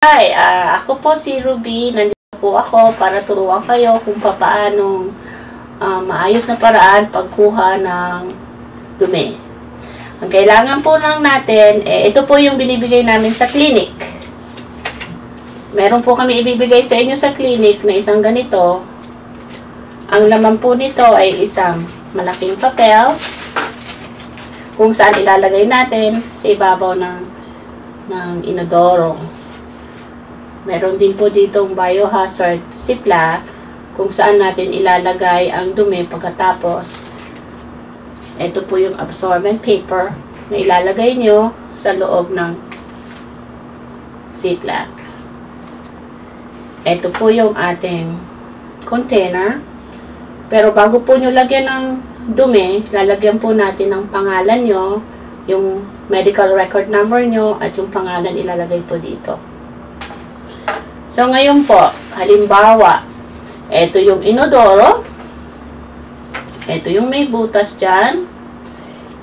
Hi, ako po si Ruby. Nandito po ako para turuan kayo kung paano maayos na paraan pagkuha ng dumi. Ang kailangan po lang natin, ito po yung binibigay namin sa clinic. Meron po kami ibibigay sa inyo sa clinic na isang ganito. Ang laman po nito ay isang malaking papel kung saan ilalagay natin sa ibabaw ng inodoro. Meron din po ditong biohazard ziplock kung saan natin ilalagay ang dumi pagkatapos. Ito po yung absorbent paper na ilalagay nyo sa loob ng ziplock. Ito po yung ating container. Pero bago po nyo lagyan ng dumi, lalagyan po natin ng pangalan nyo, yung medical record number nyo, at yung pangalan ilalagay po dito. So, ngayon po, halimbawa, ito yung inodoro. Ito yung may butas dyan.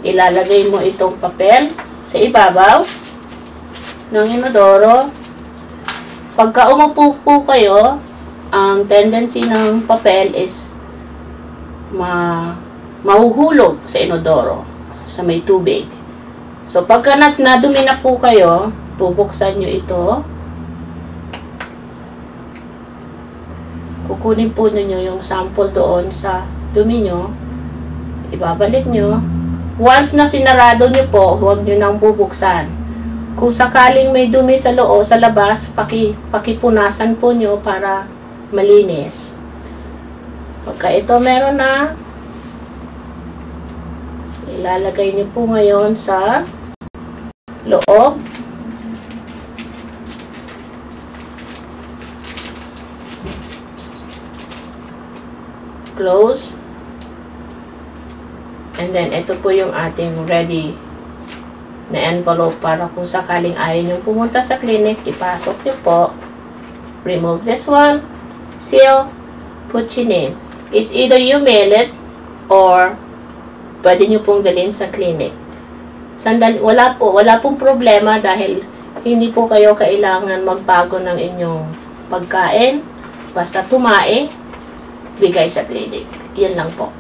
Ilalagay mo itong papel sa ibabaw ng inodoro. Pagka umupo po kayo, ang tendency ng papel is mahuhulog sa inodoro, sa may tubig. So, pagka nadumi na po kayo, bubuksan nyo ito. Kukunin po ninyo yung sample doon sa dumi nyo. Ibabalik nyo. Once na sinarado nyo po, huwag nyo nang bubuksan. Kung sakaling may dumi sa loob, sa labas, pakipunasan po nyo para malinis. Pagka ito meron na, ilalagay nyo po ngayon sa loob. Close. And then, ito po yung ating ready na envelope para kung sakaling ayaw nyo pumunta sa clinic, ipasok nyo po. Remove this one. Seal. Put your name. It's either you mail it or pwede nyo pong dalhin sa clinic. Wala pong problema dahil hindi po kayo kailangan magbago ng inyong pagkain. Basta tumae, bigay sa clinic. Yan lang po.